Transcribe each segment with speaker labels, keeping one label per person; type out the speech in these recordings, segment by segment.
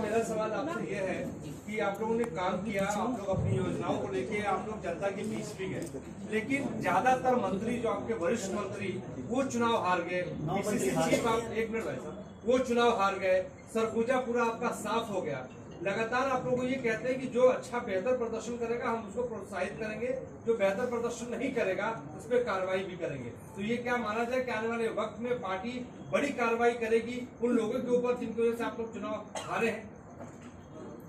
Speaker 1: मेरा सवाल आपसे ये है कि आप लोगों ने काम किया, आप लोग अपनी योजनाओं को लेके आप लोग जनता के बीच भी गए, लेकिन ज्यादातर मंत्री जो आपके वरिष्ठ मंत्री वो चुनाव हार गए। PCC चीफ आप एक मिनट भाई साहब, वो चुनाव हार गए। सरगुजा पूरा आपका साफ हो गया। लगातार आप लोगों को ये कहते हैं कि जो अच्छा बेहतर प्रदर्शन करेगा हम उसको प्रोत्साहित करेंगे, जो बेहतर प्रदर्शन नहीं करेगा उस पर कार्रवाई भी करेंगे। तो ये क्या माना जाए कि आने वाले वक्त में पार्टी बड़ी कार्रवाई करेगी उन लोगों के ऊपर जिनकी वजह से आप लोग चुनाव हारे हैं?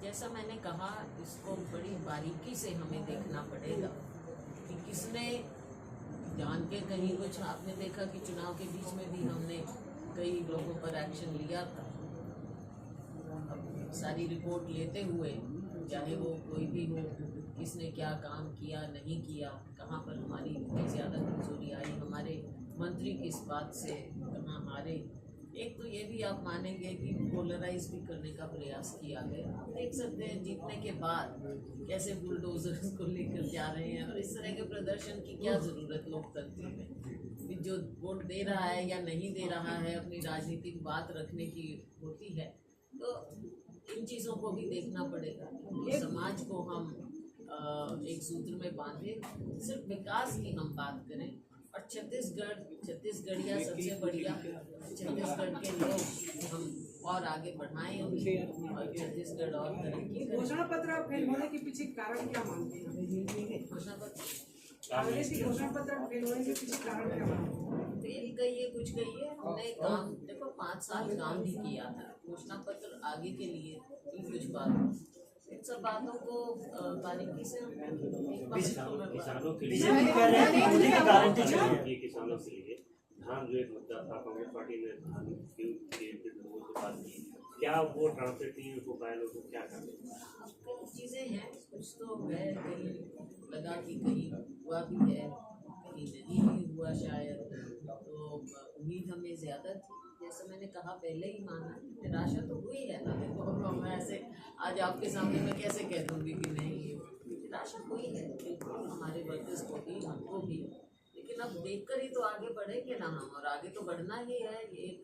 Speaker 2: जैसा मैंने कहा, इसको बड़ी बारीकी से हमें देखना पड़ेगा कि किसने जान के कहीं कुछ। आपने देखा कि चुनाव के बीच में भी हमने कई लोगों पर एक्शन लिया था। सारी रिपोर्ट लेते हुए, चाहे वो कोई भी हो, किसने क्या काम किया नहीं किया, कहाँ पर हमारी ज़्यादा कमजोरी आई, हमारे मंत्री किस बात से कहाँ हारे। एक तो ये भी आप मानेंगे कि पोलराइज भी करने का प्रयास किया गया। आप देख सकते हैं जीतने के बाद कैसे बुलडोजर्स को लेकर जा रहे हैं, और इस तरह के प्रदर्शन की क्या ज़रूरत लोकतंत्र में। जो वोट दे रहा है या नहीं दे रहा है, अपनी राजनीतिक बात रखने की होती है, तो इन चीज़ों को भी देखना पड़ेगा कि समाज को हम एक सूत्र में बांधे, सिर्फ विकास की हम बात करें। और छत्तीसगढ़िया सबसे बढ़िया, छत्तीसगढ़ के लोग हम और आगे बढ़ाएं और छत्तीसगढ़ और तरक्की करें।
Speaker 3: घोषणा पत्र फेल होने के पीछे कारण क्या मानते हैं?
Speaker 2: घोषणा पत्र
Speaker 3: घोषणा पत्र फेल होने के पीछे कारण क्या मानते हैं?
Speaker 2: फेल कहिए कुछ कहिए, हमने काम देखो 5 साल काम भी किया था। घोषणा पत्र आगे के लिए कुछ बात, इन सब बातों को बारीकी से
Speaker 4: किसानों के लिए मोदी की गारंटी चाहिए। किसानों के लिए धान जो एक मुद्दा था, कांग्रेस पार्टी ने धान के लोगों से बात की, क्या वो ट्रांसलेट नहीं हो पाया, लोगों को क्या करना?
Speaker 2: कई चीज़ें हैं, कुछ तो है, कहीं लगा कि कहीं हुआ भी है, कहीं नहीं भी हुआ शायद। तो उम्मीद हमें ज़्यादा थी, जैसे मैंने कहा पहले ही माना, निराशा तो हुई है ना। देखो मैं ऐसे आज आपके सामने मैं कैसे कह दूँगी कि नहीं, निराशा हुई है बिल्कुल, हमारे वर्कर्स को भी, हमको भी। लेकिन अब देखकर ही तो आगे बढ़ेंगे ना हम, और आगे तो बढ़ना ही है। एक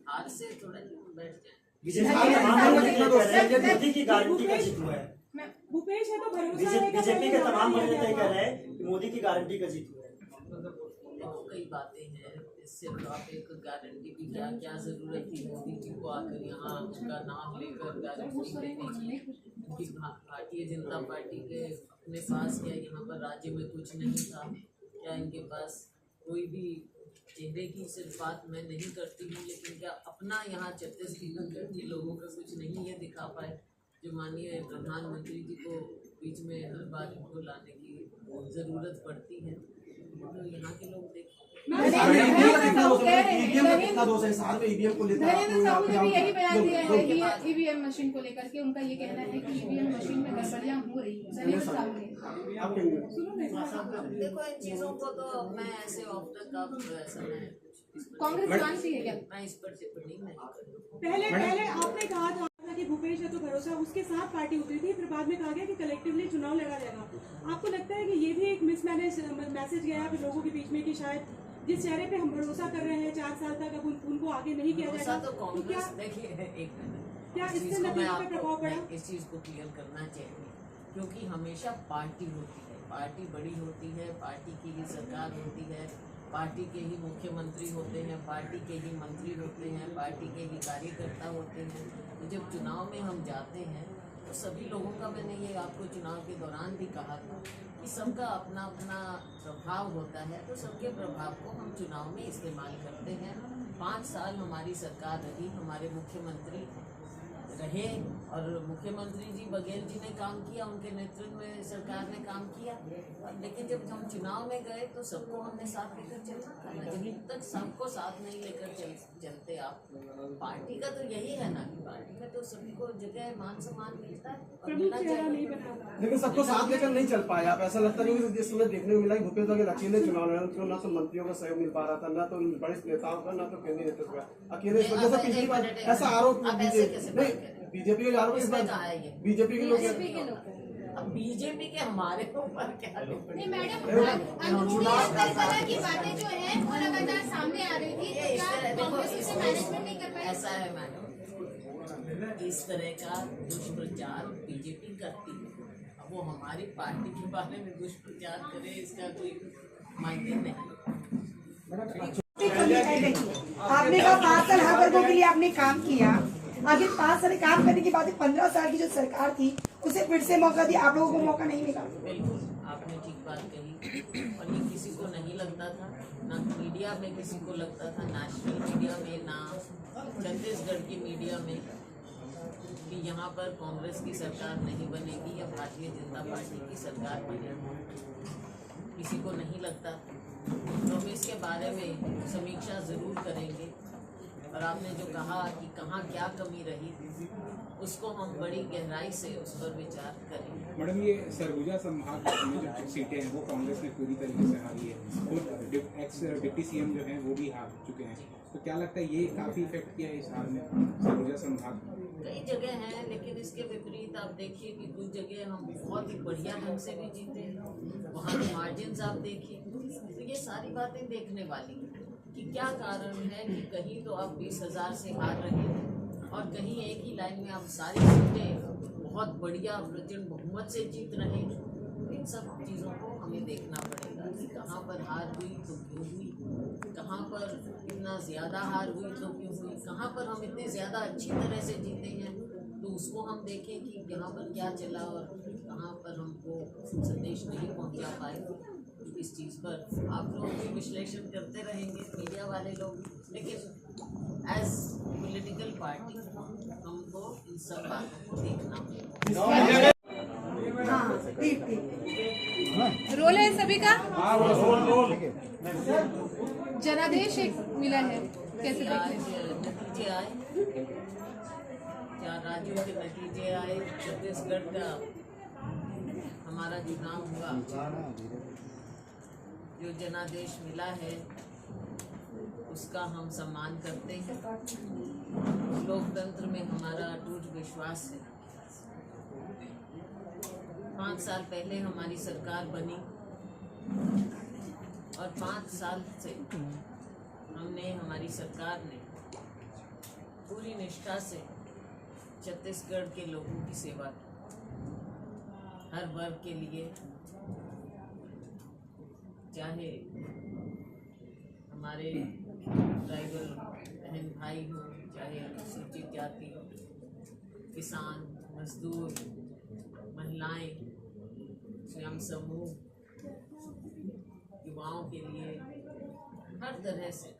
Speaker 2: हार से थोड़ा बैठ जाए।
Speaker 4: मोदी की गारंटी का जीत हुआ है।
Speaker 3: भूपेश है तो
Speaker 4: बीजेपी के तमाम बड़े नेता कह रहे हैं कि मोदी की गारंटी का जीत हुआ है।
Speaker 2: देखो कई बातें हैं, इससे तो आप एक गारंटी की क्या क्या ज़रूरत थी मोदी जी को आकर यहाँ उनका नाम लेकर गारंटी देने की? कि भारतीय जनता पार्टी के अपने पास क्या यहाँ पर राज्य में कुछ नहीं था क्या? इनके पास कोई भी चेहरे की सिर्फ बात मैं नहीं करती हूँ, लेकिन क्या अपना यहाँ छत्तीसगढ़ के लोगों का कुछ नहीं है दिखा पाए, जो माननीय प्रधानमंत्री जी को बीच में हर बात को लाने की ज़रूरत पड़ती है। तो यहाँ के लोग देखें,
Speaker 5: कितना दोष है साल में ईवीएम को लेकर। नरेंद्र साहू ने भी यही बयान दिया है कि ईवीएम मशीन को लेकर के उनका ये कहना है कि ईवीएम मशीन में गड़बड़ियां हो रही है। नरेंद्र साहू ने
Speaker 2: देखो इन चीज़ों को तो मैं ऐसे ऑफ द कफ ऐसा
Speaker 5: कांग्रेस जानती है क्या?
Speaker 2: मैं इस पर टिप्पणी नहीं करूँ।
Speaker 3: पहले आपने कहा था कि भूपेश है तो भरोसा, उसके साथ पार्टी उतरी थी, फिर बाद में कहा गया कि कलेक्टिवली चुनाव लड़ा जाएगा। आपको लगता है कि ये भी एक मैसेज गया फिर लोगों के बीच में कि शायद जिस चेहरे पे हम भरोसा कर रहे हैं 4 साल तक, अब उनको आगे नहीं किया जाएगा?
Speaker 2: तो कांग्रेस देखिए, एक मिनट,
Speaker 3: क्या इससे नतीजे पे प्रभाव पड़ा?
Speaker 2: इस चीज़ को क्लियर करना चाहिए, क्योंकि हमेशा पार्टी होती है, पार्टी बड़ी होती है, पार्टी की ही सरकार होती है, पार्टी के ही मुख्यमंत्री होते हैं, पार्टी के ही मंत्री होते हैं, पार्टी के ही कार्यकर्ता होते हैं। तो जब चुनाव में हम जाते हैं तो सभी लोगों का, मैंने ये आपको चुनाव के दौरान भी कहा था कि सबका अपना अपना प्रभाव होता है, तो सबके प्रभाव को हम चुनाव में इस्तेमाल करते हैं। 5 साल हमारी सरकार रही, हमारे मुख्यमंत्री रहे, और मुख्यमंत्री जी बघेल जी ने काम किया, उनके नेतृत्व में सरकार ने काम किया। लेकिन जब हम चुनाव में गए तो सबको हमने साथ लेकर चलना था। जब तक सबको साथ नहीं लेकर चलते आप, पार्टी का तो यही है ना कि पार्टी का तो सभी को जगह मान सम्मान मिलता है और मिलना चाहिए,
Speaker 6: लेकिन सबको साथ लेकर नहीं चल पाया। आप ऐसा लगता नहीं कि इस समय देखने को मिला कि भूपेश बघेल अकेले चुनाव लड़े, उनको ना तो मंत्रियों का सहयोग मिल पा रहा था, ना तो वरिष्ठ नेताओं का, ना तो केंद्रीय नेतृत्व का, अकेले। इस वजह से पिछली बार ऐसा आरोप बीजेपी के आरोप, बीजेपी के लोग,
Speaker 2: अब बीजेपी के हमारे ऊपर क्या?
Speaker 5: नहीं मैडम, चुनाव की बातें जो है वो लगातार सामने आ रही थी, तो क्या कांग्रेस इसे मैनेजमेंट नहीं कर पाई?
Speaker 2: ऐसा है मैडम, इस तरह का दुष्प्रचार बीजेपी करती है। अब वो हमारी पार्टी के बारे में दुष्प्रचार करे, इसका कोई मायने नहीं।
Speaker 7: आपने कहा 5 साल हर वर्गों के लिए आपने काम किया, आखिर 5 साल काम करने के बाद 15 साल की जो सरकार थी उसे फिर से मौका दिया, आप लोगों को मौका नहीं मिला।
Speaker 2: बिल्कुल आपने ठीक बात कही, और ये किसी को नहीं लगता था, ना मीडिया में किसी को लगता था, नेशनल मीडिया में, ना छत्तीसगढ़ की मीडिया में, कि यहाँ पर कांग्रेस की सरकार नहीं बनेगी या भारतीय जनता पार्टी की सरकार बनेगी, किसी को नहीं लगता। तो हम इसके बारे में समीक्षा ज़रूर करेंगे, और आपने जो कहा कि कहाँ क्या कमी रही, उसको हम बड़ी गहराई से उस पर विचार करेंगे।
Speaker 8: मैडम, ये सरगुजा संभाग में जो सीटें हैं वो कांग्रेस ने पूरी तरीके से हारी है, और एक्स डिप्टी सीएम जो हैं वो भी हार चुके हैं, तो क्या लगता है ये काफ़ी इफेक्ट किया है इस हार में सरगुजा संभाग?
Speaker 2: कई जगह हैं, लेकिन इसके विपरीत आप देखिए कि कुछ जगह हम बहुत ही बढ़िया ढंग से भी जीते हैं, वहाँ के मार्जिन आप देखिए। तो ये सारी बातें देखने वाली हैं कि क्या कारण है कि कहीं तो आप 20,000 से हार रहे हैं और कहीं एक ही लाइन में आप सारी सीटें बहुत बढ़िया प्रचंड बहुमत से जीत रहे हैं। इन सब चीज़ों को हमें देखना पड़ेगा कि कहाँ पर हार हुई तो क्यों हुई, कहाँ पर इतना ज़्यादा हार हुई तो क्यों हुई, कहाँ पर हम इतने ज़्यादा अच्छी तरह से जीते हैं तो उसको हम देखें कि यहाँ पर क्या चला और कहाँ पर हमको संदेश नहीं पहुँचा पाए। इस चीज़ पर आप लोग भी विश्लेषण करते रहेंगे, मीडिया वाले लोग, लेकिन एज पॉलिटिकल पार्टी हमको इन सब बातों को देखना होगा।
Speaker 7: हाँ, ठीक।
Speaker 5: रोल है सभी का। जनादेश एक मिला है, कैसे
Speaker 2: आज
Speaker 5: देखते हैं?
Speaker 2: नतीजे आए, 4 राज्यों के नतीजे आए, छत्तीसगढ़ का हमारा चुनाव हुआ, जो जनादेश मिला है उसका हम सम्मान करते हैं। लोकतंत्र में हमारा अटूट विश्वास है। 5 साल पहले हमारी सरकार बनी और 5 साल से हमारी सरकार ने पूरी निष्ठा से छत्तीसगढ़ के लोगों की सेवा की, हर वर्ग के लिए, चाहे हमारे ट्राइबल बहन भाई हो, चाहे अनुसूचित जाति हो, किसान, मजदूर, महिलाएं, स्वयं समूह, युवाओं के लिए, हर तरह से,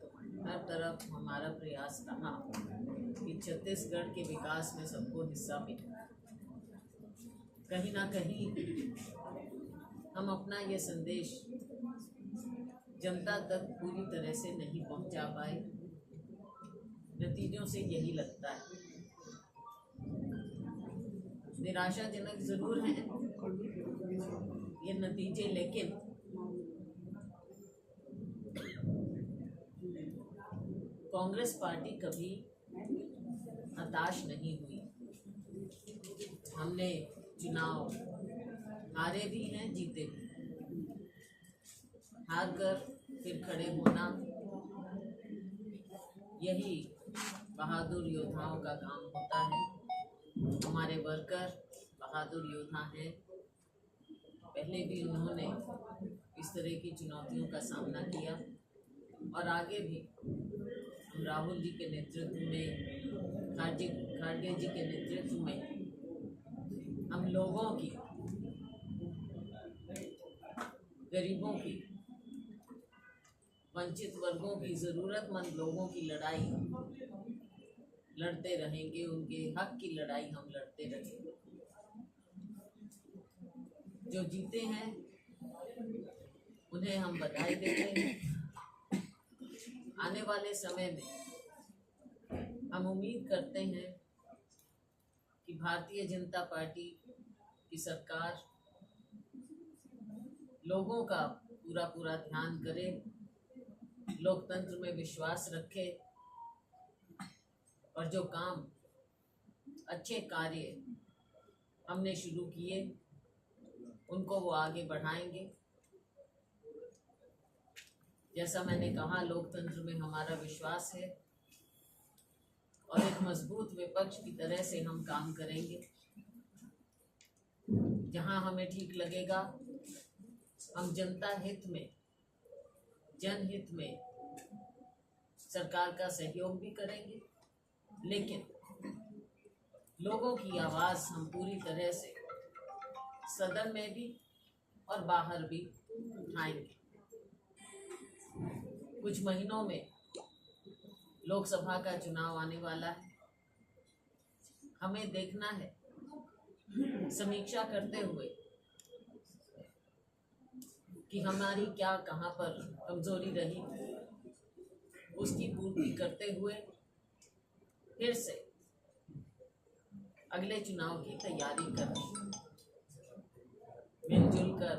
Speaker 2: हर तरफ हमारा प्रयास रहा कि छत्तीसगढ़ के विकास में सबको हिस्सा मिले। कहीं ना कहीं हम अपना ये संदेश जनता तक पूरी तरह से नहीं पहुंचा पाए। नतीजों से यही लगता है, निराशाजनक जरूर हैं ये नतीजे, लेकिन कांग्रेस पार्टी कभी हताश नहीं हुई। हमने चुनाव हारे भी हैं, जीते भी। हार कर फिर खड़े होना, यही बहादुर योद्धाओं का काम होता है। हमारे वर्कर बहादुर योद्धा हैं। पहले भी उन्होंने इस तरह की चुनौतियों का सामना किया और आगे भी हम राहुल जी के नेतृत्व में, खाड़गे जी के नेतृत्व में हम लोगों की, गरीबों की, वंचित वर्गों की, ज़रूरतमंद लोगों की लड़ाई लड़ते रहेंगे, उनके हक की लड़ाई हम लड़ते रहेंगे। जो जीते हैं उन्हें हम बधाई देते हैं। आने वाले समय में हम उम्मीद करते हैं कि भारतीय जनता पार्टी की सरकार लोगों का पूरा ध्यान करे, लोकतंत्र में विश्वास रखे और जो काम, अच्छे कार्य हमने शुरू किए उनको वो आगे बढ़ाएंगे। जैसा मैंने कहा, लोकतंत्र में हमारा विश्वास है और एक मजबूत विपक्ष की तरह से हम काम करेंगे। जहां हमें ठीक लगेगा हम जनता हित में, जनहित में सरकार का सहयोग भी करेंगे, लेकिन लोगों की आवाज़ हम पूरी तरह से सदन में भी और बाहर भी उठाएंगे। कुछ महीनों में लोकसभा का चुनाव आने वाला है। हमें देखना है, समीक्षा करते हुए कि हमारी क्या कहाँ पर कमजोरी रही, उसकी पूर्ति करते हुए फिर से अगले चुनाव की तैयारी करें। मिलजुल कर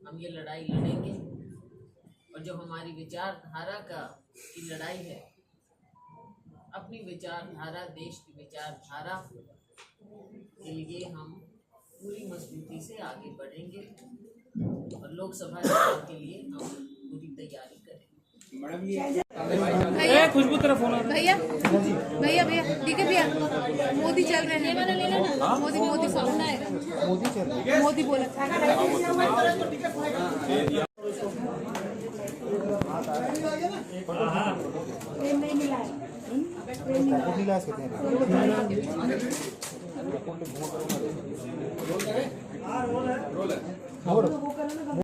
Speaker 2: हम ये लड़ाई लड़ेंगे और जो हमारी विचारधारा की लड़ाई है, अपनी विचारधारा, देश की विचारधारा के लिए हम पूरी मजबूती से आगे बढ़ेंगे और लोकसभा चुनाव के लिए हम पूरी तैयारी करेंगे।
Speaker 8: मैडम ये
Speaker 5: भैया खुशबू तरफ फोन भैया भैया भैया ठीक है भैया, मोदी चल रहे हैं। मोदी मोदी सामने आएगा, मोदी बोला
Speaker 7: नहीं मिला है।